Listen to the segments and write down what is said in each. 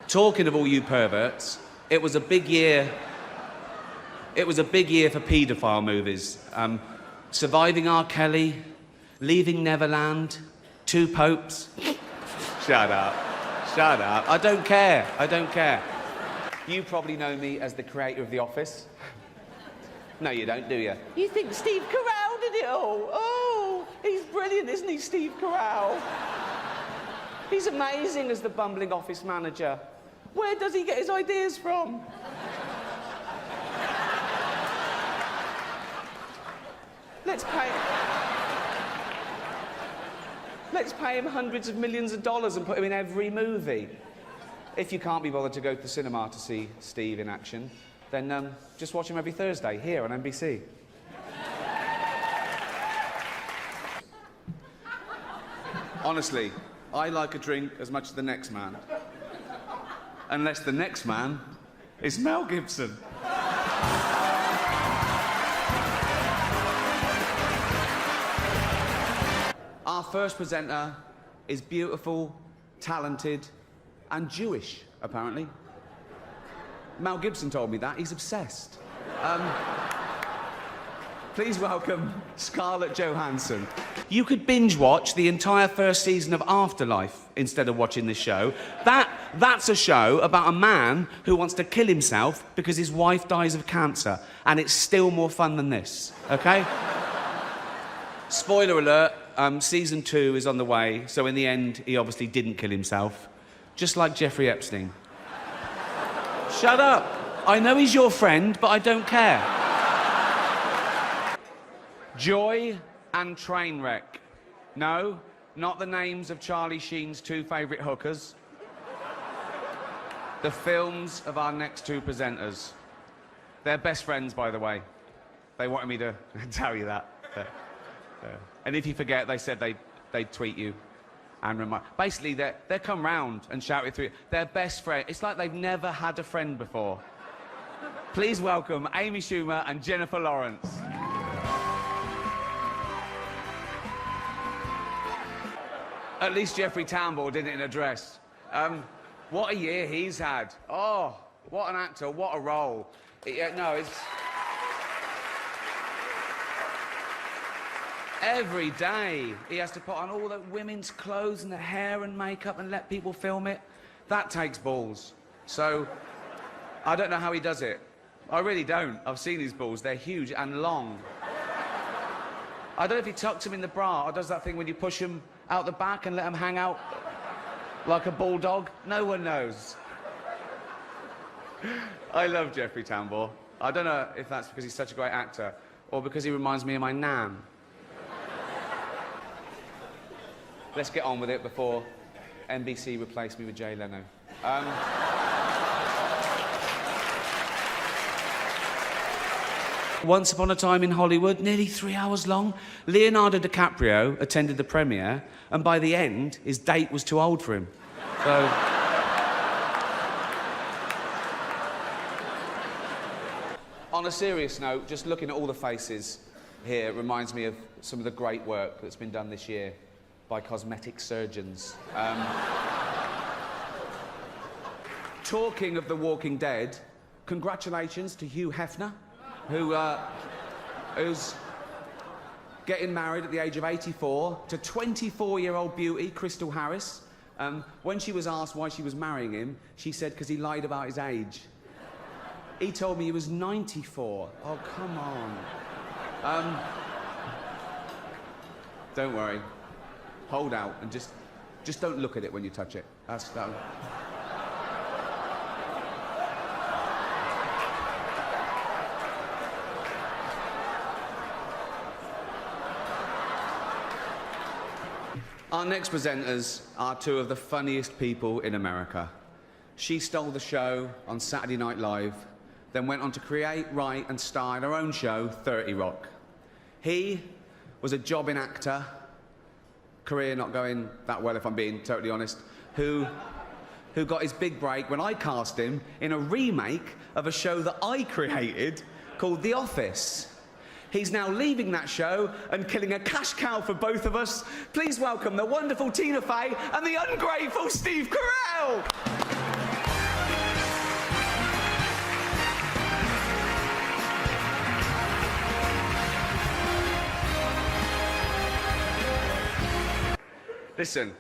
Talking of all you perverts, it was a big year. It was a big year for paedophile movies. Surviving R. Kelly, Leaving Neverland, Two Popes. Shut up. Shut up. I don't care. I don't care. You probably know me as the creator of The Office. No, you don't, do you? You think Steve Carell did it all? Oh, he's brilliant, isn't he, Steve Carell? He's amazing as the bumbling office manager. Where does he get his ideas from? Let's pay him hundreds of millions of dollars and put him in every movie. If you can't be bothered to go to the cinema to see Steve in action, then just watch him every Thursday here on NBC. Honestly, I like a drink as much as the next man. Unless the next man is Mel Gibson. Our first presenter is beautiful, talented, and Jewish, apparently. Mel Gibson told me that. He's obsessed. Please welcome Scarlett Johansson. You could binge watch the entire first season of Afterlife instead of watching this show. That's a show about a man who wants to kill himself because his wife dies of cancer, and it's still more fun than this, okay? Spoiler alert, season 2 is on the way, so in the end, he obviously didn't kill himself, just like Jeffrey Epstein. Shut up. I know he's your friend, but I don't care. Joy and Trainwreck. No, not the names of Charlie Sheen's 2 favourite hookers. The films of our next 2 presenters. They're best friends, by the way. They wanted me to tell you that. And if you forget, they said they'd tweet you and remind. Basically, they come round and shout it through. They're best friends. It's like they've never had a friend before. Please welcome Amy Schumer and Jennifer Lawrence. At least Jeffrey Tambor did it in a dress. What a year he's had. Oh, what an actor, what a role. No, it's... Every day he has to put on all the women's clothes and the hair and makeup and let people film it. That takes balls. So, I don't know how he does it. I really don't. I've seen his balls. They're huge and long. I don't know if he tucks them in the bra or does that thing when you push them out the back and let them hang out like a bulldog. No one knows. I love Jeffrey Tambor. I don't know if that's because he's such a great actor or because he reminds me of my nan. Let's get on with it before NBC replace me with Jay Leno. Once Upon a Time in Hollywood, nearly 3 hours long. Leonardo DiCaprio attended the premiere, and by the end, his date was too old for him. So... On a serious note, just looking at all the faces here reminds me of some of the great work that's been done this year by cosmetic surgeons. Talking of The Walking Dead, congratulations to Hugh Hefner, who's getting married at the age of 84 to 24-year-old beauty Crystal Harris. When she was asked why she was marrying him, she said because he lied about his age. He told me he was 94. Oh, come on. Don't worry. Hold out and just don't look at it when you touch it. That. Our next presenters are 2 of the funniest people in America. She stole the show on Saturday Night Live, then went on to create, write and star in her own show, 30 Rock. He was a jobbing actor, career not going that well if I'm being totally honest, who got his big break when I cast him in a remake of a show that I created called The Office. He's now leaving that show and killing a cash cow for both of us. Please welcome the wonderful Tina Fey and the ungrateful Steve Carell! Listen,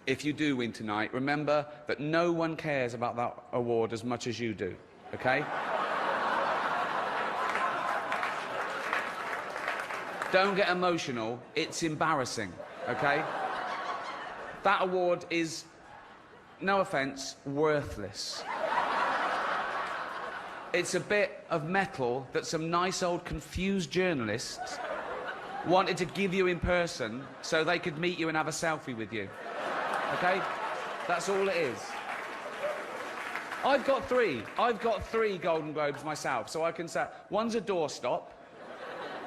if you do win tonight, remember that no one cares about that award as much as you do, okay? Don't get emotional. It's embarrassing, okay? That award is, no offence, worthless. It's a bit of metal that some nice old confused journalists wanted to give you in person so they could meet you and have a selfie with you. Okay? That's all it is. I've got three Golden Globes myself, so I can say one's a doorstop,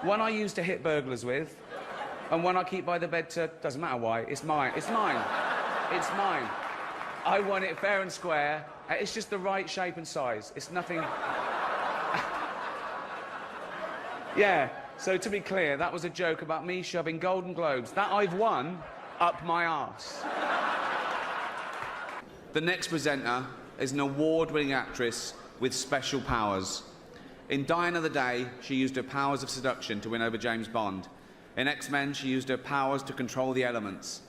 one I use to hit burglars with, and one I keep by the bed to... Doesn't matter why. It's mine. It's mine. It's mine. I won it fair and square. It's just the right shape and size. It's nothing... Yeah, so to be clear, that was a joke about me shoving Golden Globes that I've won up my arse. The next presenter is an award-winning actress with special powers. In Die Another Day, she used her powers of seduction to win over James Bond. In X-Men, she used her powers to control the elements.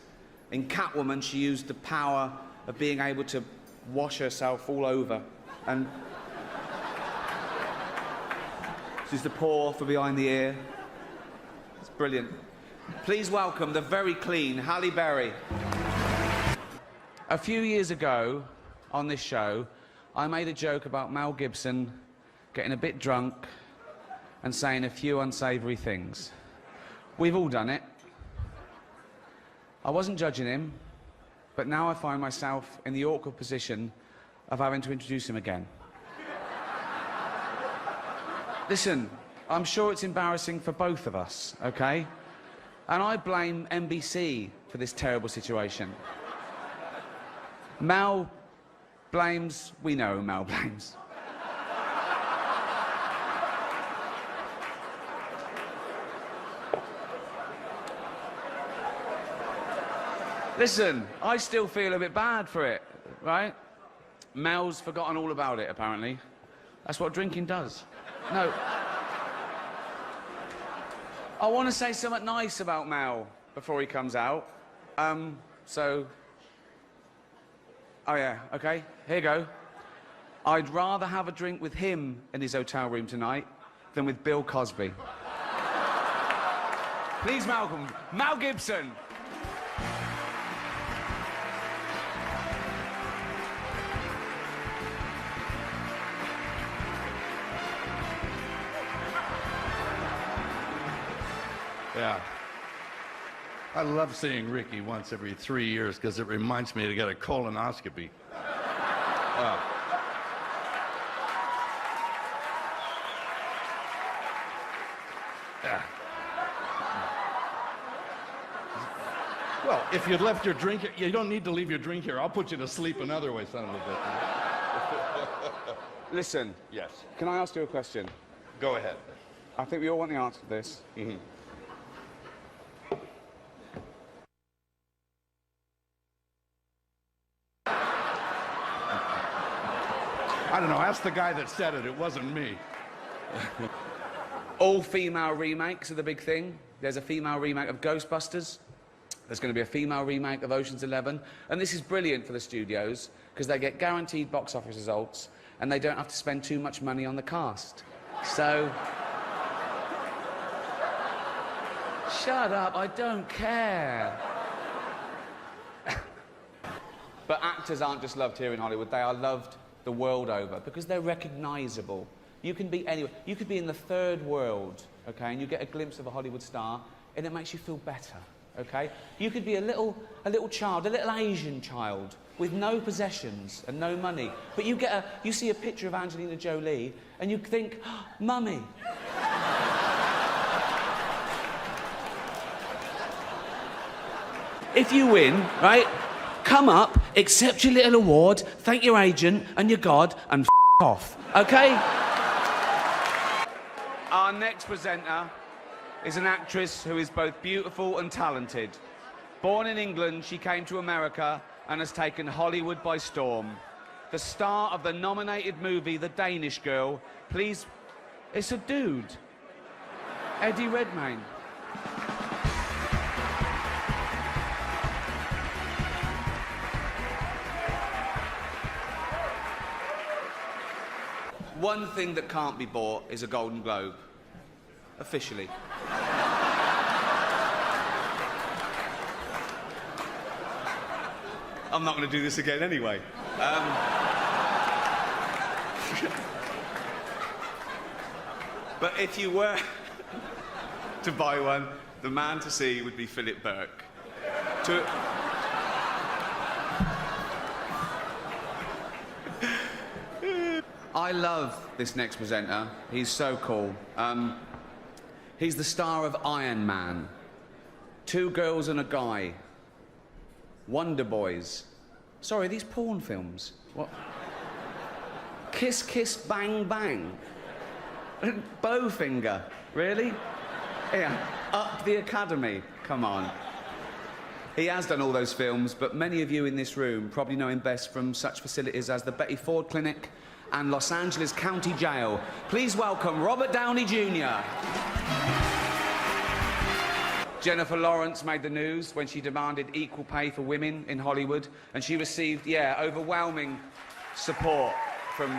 In Catwoman, she used the power of being able to wash herself all over. And she's the paw for behind the ear. It's brilliant. Please welcome the very clean Halle Berry. A few years ago, on this show, I made a joke about Mel Gibson getting a bit drunk and saying a few unsavoury things. We've all done it. I wasn't judging him, but now I find myself in the awkward position of having to introduce him again. Listen, I'm sure it's embarrassing for both of us, okay? And I blame NBC for this terrible situation. Mel blames... We know who Mel blames. Listen, I still feel a bit bad for it, right? Mel's forgotten all about it, apparently. That's what drinking does. No. I want to say something nice about Mel before he comes out. Oh, yeah, OK, here you go. I'd rather have a drink with him in his hotel room tonight than with Bill Cosby. Please, Malcolm. Mel Gibson. Yeah. I love seeing Ricky once every 3 years because it reminds me to get a colonoscopy. Yeah. Well, if you'd left your drink here, you don't need to leave your drink here. I'll put you to sleep another way, son of a bitch. Listen. Yes. Can I ask you a question? Go ahead. I think we all want the answer to this. Mm-hmm. I don't know, ask the guy that said it. It wasn't me. All female remakes are the big thing. There's a female remake of Ghostbusters. There's going to be a female remake of Ocean's 11. And this is brilliant for the studios because they get guaranteed box office results and they don't have to spend too much money on the cast. So... Shut up, I don't care. But actors aren't just loved here in Hollywood, they are loved the world over because they're recognisable. You can be anywhere. You could be in the third world, okay, and you get a glimpse of a Hollywood star and it makes you feel better, okay? You could be a little child, a little Asian child with no possessions and no money, but you see a picture of Angelina Jolie and you think, oh, Mummy. If you win, right, come up, accept your little award, thank your agent and your God, and off, okay? Our next presenter is an actress who is both beautiful and talented. Born in England, she came to America and has taken Hollywood by storm. The star of the nominated movie The Danish Girl, please... It's a dude. Eddie Redmayne. one thing that can't be bought is a Golden Globe. Officially. I'm not going to do this again anyway. But if you were to buy one, the man to see would be Philip Burke. I love this next presenter. He's so cool. He's the star of Iron Man, Two Girls and a Guy, Wonder Boys. Sorry, these porn films. What? Kiss, Kiss, Bang, Bang. Bowfinger. Really? Yeah. Up the Academy. Come on. He has done all those films, but many of you in this room probably know him best from such facilities as the Betty Ford Clinic and Los Angeles County Jail. Please welcome Robert Downey Jr. Jennifer Lawrence made the news when she demanded equal pay for women in Hollywood, and she received, overwhelming support from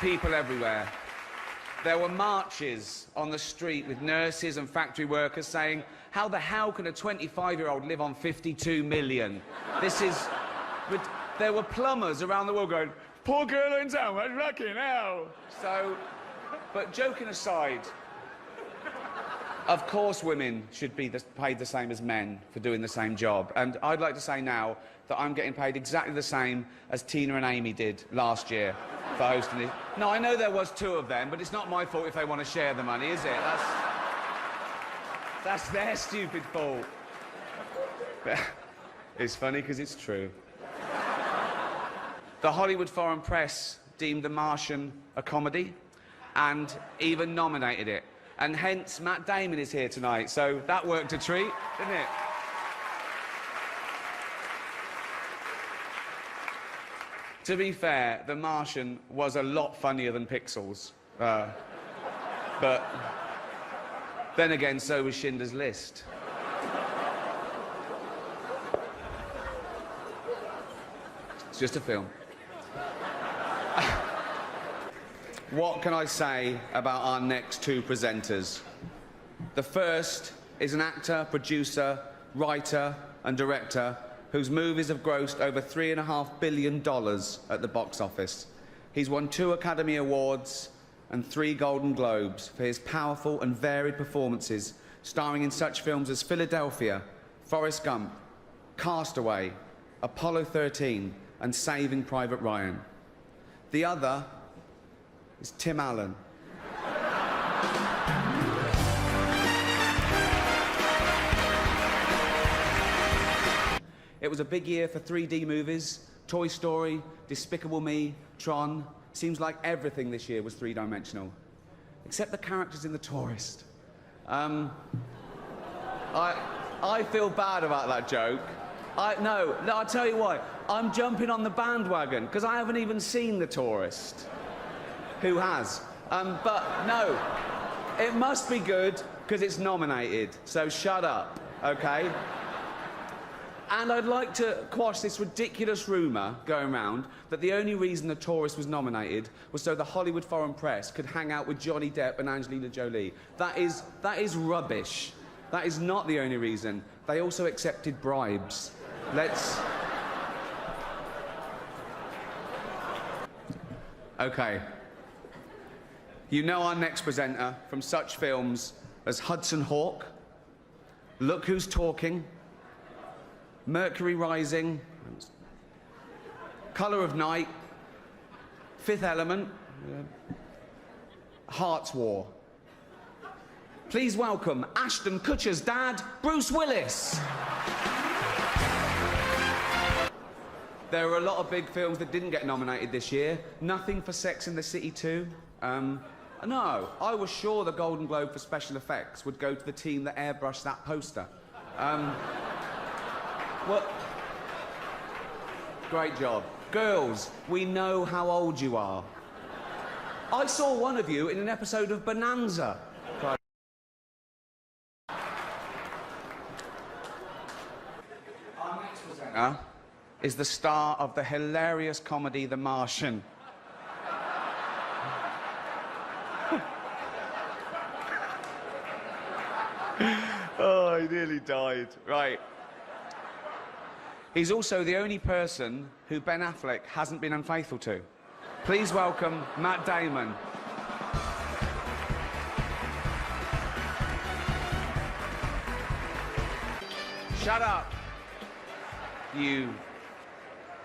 people everywhere. There were marches on the street with nurses and factory workers saying, how the hell can a 25-year-old live on 52 million? This is... There were plumbers around the world going, poor girl in town, what's lucky now? So, but joking aside, of course women should be paid the same as men for doing the same job. And I'd like to say now that I'm getting paid exactly the same as Tina and Amy did last year for hosting it. No, I know there was two of them, but it's not my fault if they want to share the money, is it? That's their stupid fault. It's funny because it's true. The Hollywood Foreign Press deemed The Martian a comedy and even nominated it. And hence, Matt Damon is here tonight, so that worked a treat, didn't it? To be fair, The Martian was a lot funnier than Pixels. But then again, so was Schindler's List. It's just a film. What can I say about our next two presenters? The first is an actor, producer, writer and director whose movies have grossed over $3.5 billion at the box office. He's won 2 Academy Awards and 3 Golden Globes for his powerful and varied performances, starring in such films as Philadelphia, Forrest Gump, Castaway, Apollo 13 and Saving Private Ryan. The other is Tim Allen. It was a big year for 3D movies. Toy Story, Despicable Me, Tron. Seems like everything this year was three-dimensional. Except the characters in The Tourist. I feel bad about that joke. No, I'll tell you why. I'm jumping on the bandwagon, because I haven't even seen The Tourist. Who has? But no, it must be good, because it's nominated. So shut up, okay? And I'd like to quash this ridiculous rumour going around that the only reason The Tourist was nominated was so the Hollywood Foreign Press could hang out with Johnny Depp and Angelina Jolie. That is rubbish. That is not the only reason. They also accepted bribes. Okay. You know our next presenter from such films as Hudson Hawk, Look Who's Talking, Mercury Rising, Colour of Night, Fifth Element, Heart's War. Please welcome Ashton Kutcher's dad, Bruce Willis. There were a lot of big films that didn't get nominated this year. Nothing for Sex and the City 2. No, I was sure the Golden Globe for special effects would go to the team that airbrushed that poster. Well, great job. Girls, we know how old you are. I saw one of you in an episode of Bonanza. Our next presenter is the star of the hilarious comedy The Martian, nearly died. Right. He's also the only person who Ben Affleck hasn't been unfaithful to. Please welcome Matt Damon. Shut up, you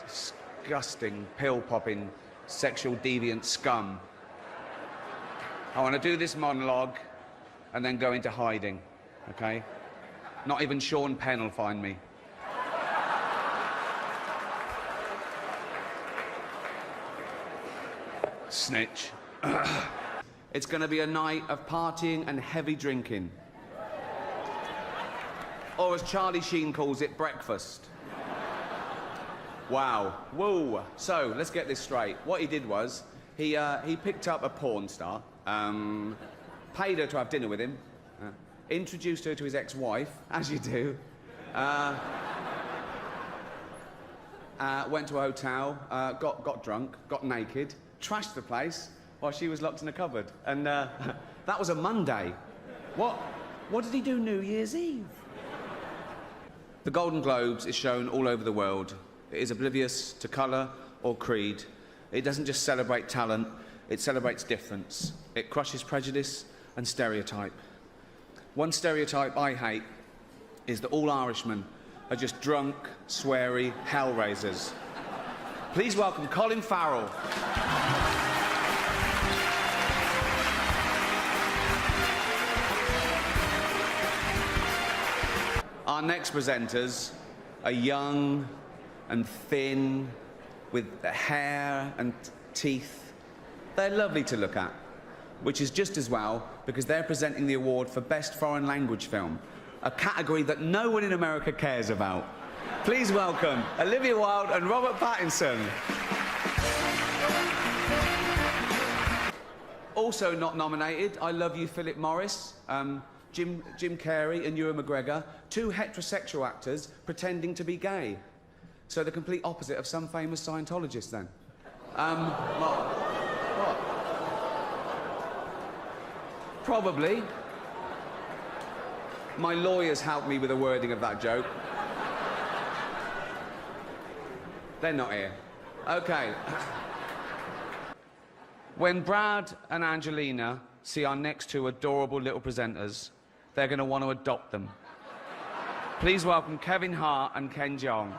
disgusting, pill-popping, sexual deviant scum. I want to do this monologue and then go into hiding, okay? Not even Sean Penn will find me. Snitch. It's going to be a night of partying and heavy drinking. Or as Charlie Sheen calls it, breakfast. Wow. Whoa. So, let's get this straight. What he did was, he picked up a porn star, paid her to have dinner with him, introduced her to his ex-wife, as you do, went to a hotel, got drunk, got naked, trashed the place while she was locked in a cupboard. And that was a Monday. What did he do New Year's Eve? The Golden Globes is shown all over the world. It is oblivious to colour or creed. It doesn't just celebrate talent, it celebrates difference. It crushes prejudice and stereotype. One stereotype I hate is that all Irishmen are just drunk, sweary hellraisers. Please welcome Colin Farrell. Our next presenters are young and thin, with hair and teeth. They're lovely to look at, which is just as well because they're presenting the award for Best Foreign Language Film, a category that no one in America cares about. Please welcome Olivia Wilde and Robert Pattinson. Also not nominated, I Love You, Philip Morris, Jim Carrey and Ewan McGregor, two heterosexual actors pretending to be gay. So the complete opposite of some famous Scientologists, then. What? Probably. My lawyers helped me with the wording of that joke. They're not here. Okay. When Brad and Angelina see our next two adorable little presenters, they're going to want to adopt them. Please welcome Kevin Hart and Ken Jeong.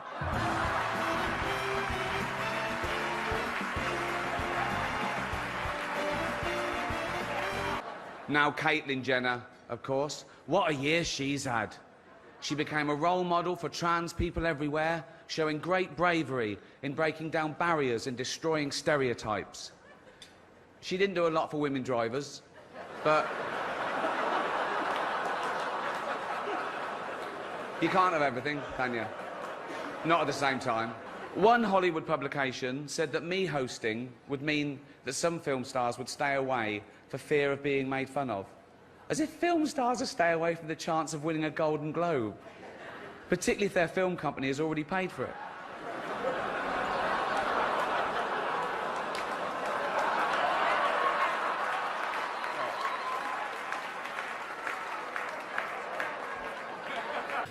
Now Caitlyn Jenner, of course. What a year she's had. She became a role model for trans people everywhere, showing great bravery in breaking down barriers and destroying stereotypes. She didn't do a lot for women drivers, but you can't have everything, can you? Not at the same time. One Hollywood publication said that me hosting would mean that some film stars would stay away for fear of being made fun of. As if film stars would stay away from the chance of winning a Golden Globe, particularly if their film company has already paid for it.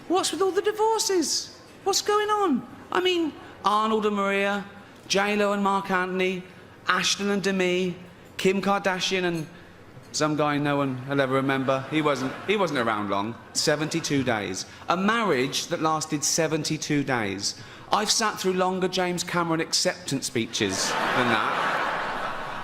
What's with all the divorces? What's going on? I mean, Arnold and Maria, J-Lo and Mark Anthony, Ashton and Demi, Kim Kardashian and some guy no one will ever remember. He wasn't around long. 72 days. A marriage that lasted 72 days. I've sat through longer James Cameron acceptance speeches than that.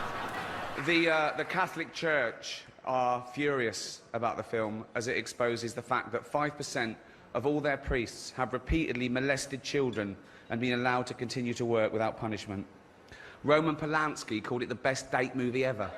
The Catholic Church are furious about the film as it exposes the fact that 5% of all their priests have repeatedly molested children and been allowed to continue to work without punishment. Roman Polanski called it the best date movie ever.